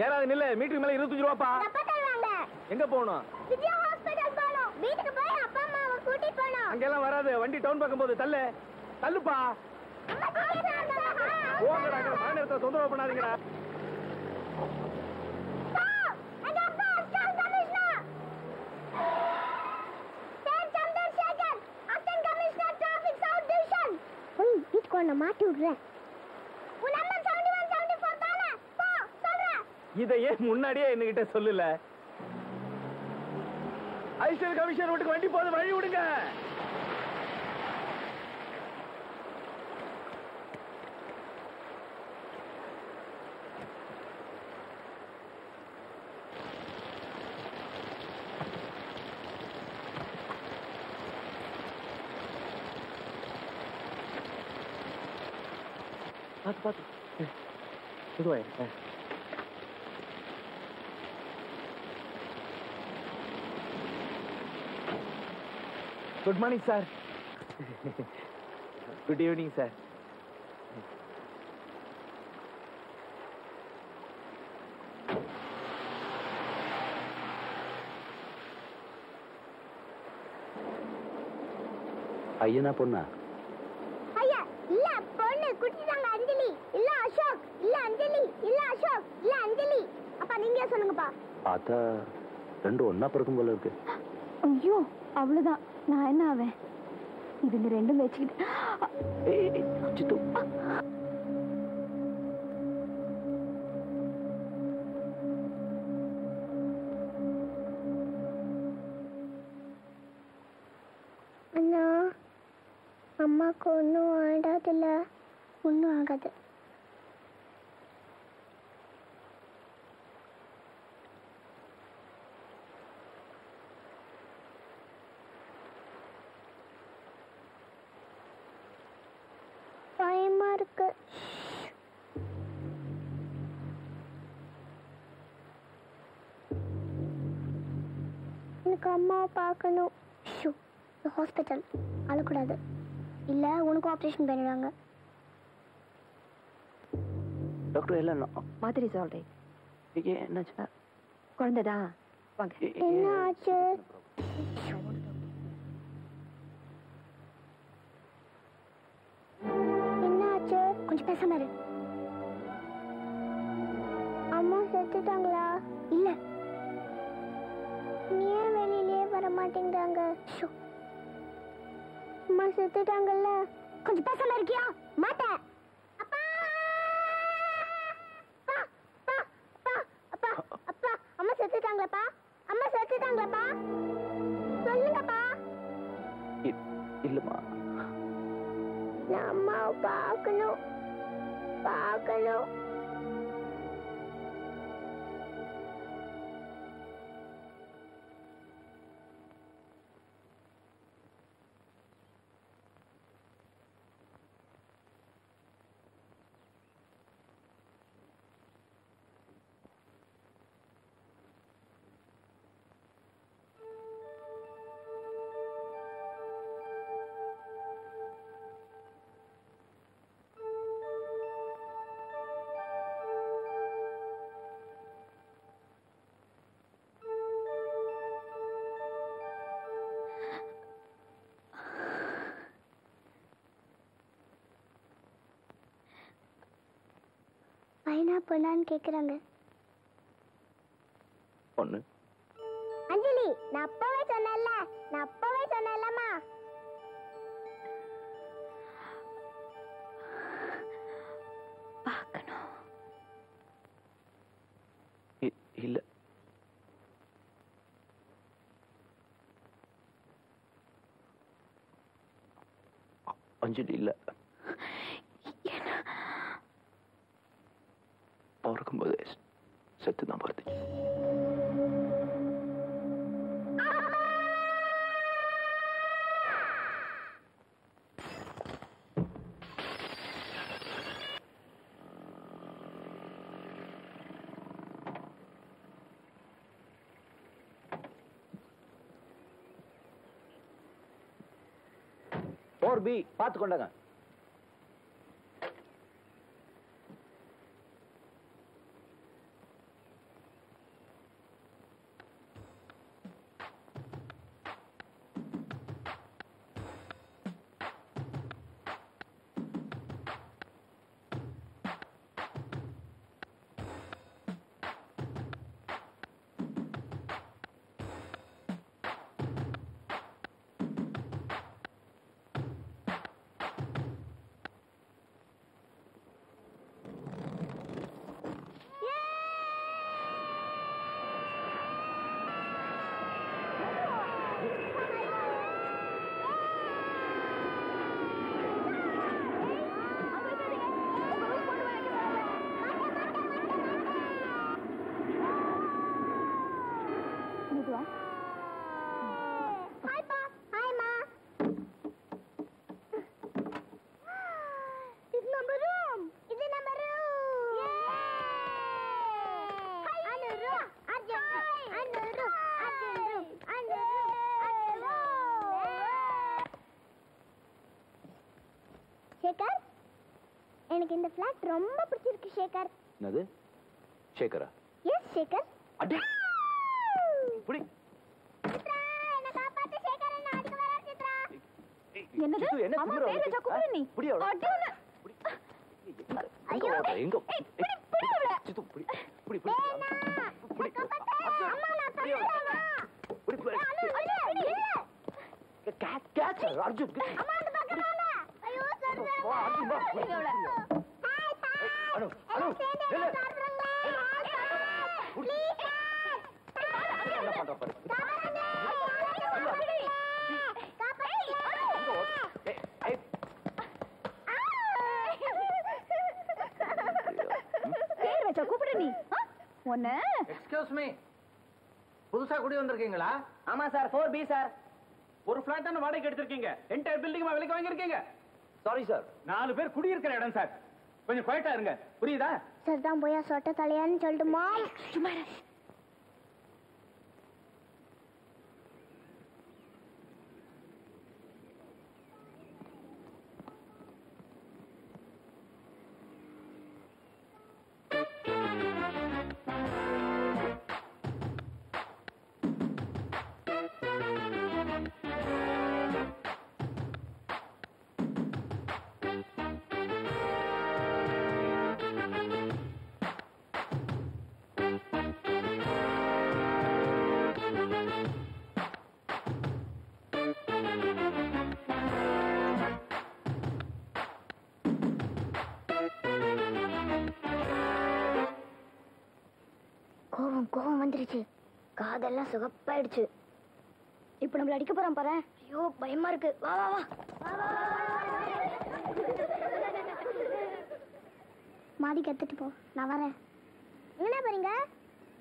யாராவது நில்ல, மீட்டருக்கு மேல 25 ரூபாப்பா. எங்க போகணும்? விஜயா ஹாஸ்பிடல் போகணும். வீட்டுக்கு போய் அப்பா அம்மாவை கூட்டிட்டு போகணும். அங்கெல்லாம் வராது, வண்டி டவுன் பக்கம் போகுது. தள்ளுப்பா. போங்கடா, மழை நேரத்துல தொந்தரவு பண்ணாதீங்கடா. மாட்டி விடுறேன். இதையே முன்னாடியே என்கிட்ட சொல்லல. ஐசிஎல் கமிஷன் வீட்டுக்கு வண்டி போது, வழி விடுங்க. பாத்து இதுவா? Good morning sir. Good evening sir. ஐயனா பொண்ணா? ஐயா இல்ல, பொண்ணு. குட்டிதாங்க அஞ்சலி. இல்ல அசோக். இல்ல அஞ்சலி. இல்ல அசோக். இல்ல அஞ்சலி. அப்பா நீங்க சொல்லுங்கப்பா. பார்த்தா ரெண்டும் ஒன்னா பிறக்கும் போல இருக்கு. ஐயோ அவ்வளவுதான், நான் என்ன ஆவேன்? இதுங்க ரெண்டும் வச்சுக்கிட்டு அண்ணா, அம்மாக்கு ஒன்றும் ஆடாதுல்ல? ஒன்றும் ஆகாது. பயமா இருக்கு. எனக்கு அம்மாவை பார்க்கணும். ஹாஸ்பிட்டல் அழக்கூடாது, இல்ல உனக்கு ஆப்ரேஷன் பண்ணிடுவாங்க. டாக்டர் எல்லாம் மாதிரி சொல்றேன். என்னாச்சு? குழந்தைதான். வாங்க. என்ன ஆச்சு? கொஞ்சம் பேசாம இரு. அம்மா செத்துட்டாங்களா? இல்ல. ஏன் வெளியிலே வர மாட்டேங்கிறாங்க? அம்மா செத்துட்டாங்கல்ல. கொஞ்சம் பேசாம இருக்கியா? மாட்டேன். அப்பா அப்பா அப்பா, அம்மா செத்துட்டாங்களப்பா. அம்மா செத்துட்டாங்களப்பா. சொல்லுங்கப்பா. இல்லம்மா, நான் அம்மாவை பார்க்கணும். பையனா பொண்ணான்னு கேக்குறாங்க. பொண்ணு. அஞ்சலி, நான் அப்பவே சொன்னேன்லம்மா. பார்க்கணும். இல்ல, அஞ்சலி இல்ல. பிறக்கும்போது செத்துதான் பார்த்துச்சு. பி பார்த்து கொண்டாங்க. எனக்கு இந்த ஃபிளாட் ரொம்ப பிடிச்சிருக்கு சேகர். என்னது சேகரா? எஸ் சேகர். அடி புடி. சித்ரா என்ன காப்பாத்து சேகர், என்ன அடிக்க வர சித்ரா. என்னது என்ன அம்மா திமிரு பேர் வச்சா கூப்பிடு நீ. புடி அவள. அடி உன்னை. ஐயோ எங்க புடி புடி அவள. சித்து புடி புடி புடி புடி காப்பாத்து அம்மா, நான் தரேன். புடி புடி கேட்ச் கேட்ச் அர்ஜுன் அம்மா அந்த பக்கம் வாங்க. ஐயோ சொல்றேன். வா அர்ஜுன் வா புடி அவள. Hi hi. அனு என்ன சொல்றீங்க? ப்ளீஸ் என்ன பண்ற பாரு. பேர் வச்சா கூப்பிடு நீ. ஒண்ணு எக்ஸ்கியூஸ் மீ, புதுசா குடி வந்திருக்கீங்களா? ஆமா சார், 4B சார். ஒரு பிளாட் தானே வாடகைக்கு எடுத்திருக்கீங்க, என்டையர் பில்டிங் விலைக்கு வாங்கியிருக்கீங்க. Sorry sir. 4 பேர் குடியிருக்கிற இடம் சார், கொஞ்சம் குவைட்டா இருங்க, புரியுதா? சார் தான் போயா சொட்ட தலையான்னு சொல்லட்டுமா? சும்மா இரு. கோவம் வந்துருச்சு, காதெல்லாம் சுகப்பாயிடுச்சு. இப்ப நம்மள அடிக்க போறான் பாரு. ஐயோ பயமா இருக்கு. வா வா வா. மாடி கத்துட்டு போ, நான் வரேன். என்ன போறீங்க?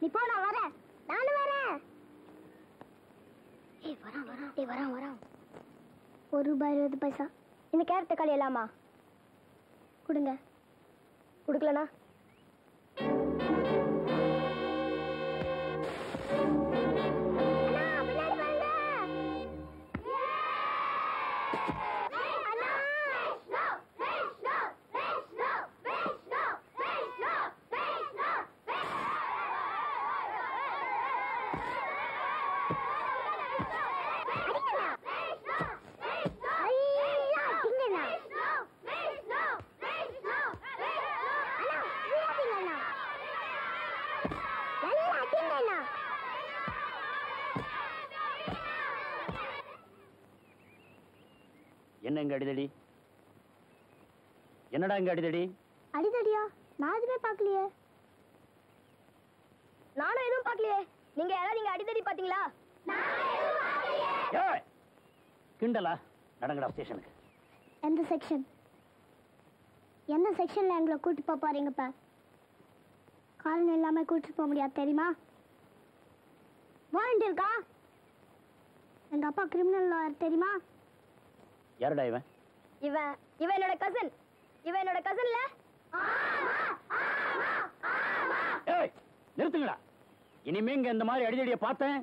நீ போ, நான் வரேன். நானும் வரேன். ஏய் வரான். ₹1.20. இந்த கேரட் தக்காளி எல்லாமா கொடுங்க. கொடுக்கலனா என்ன இங்க அடிதடி? என்னடா இங்க அடிதடி? அடிதடியா? நான் எதுவுமே பார்க்கலையே. நானும் எதுவும் பார்க்கலையே. நீங்க யாராவது இங்க அடிதடி பாத்தீங்களா? ஏய் கிண்டலா? நடங்கடா ஸ்டேஷனுக்கு. எந்த செக்ஷன்ல எங்களை கூட்டு போக போறீங்கப்பா? காரணம் இல்லாம கூட்டு போக முடியாது தெரியுமா? வாரண்ட் இருக்கா? எங்க அப்பா கிரிமினல் லாயர் தெரியுமா? யாருடா இவன்? இவன் என்னோட கசின். இல்ல? ஏய் நிறுத்துங்கடா. இனிமே இங்க இந்த மாதிரி அடிதடியை பார்த்தேன்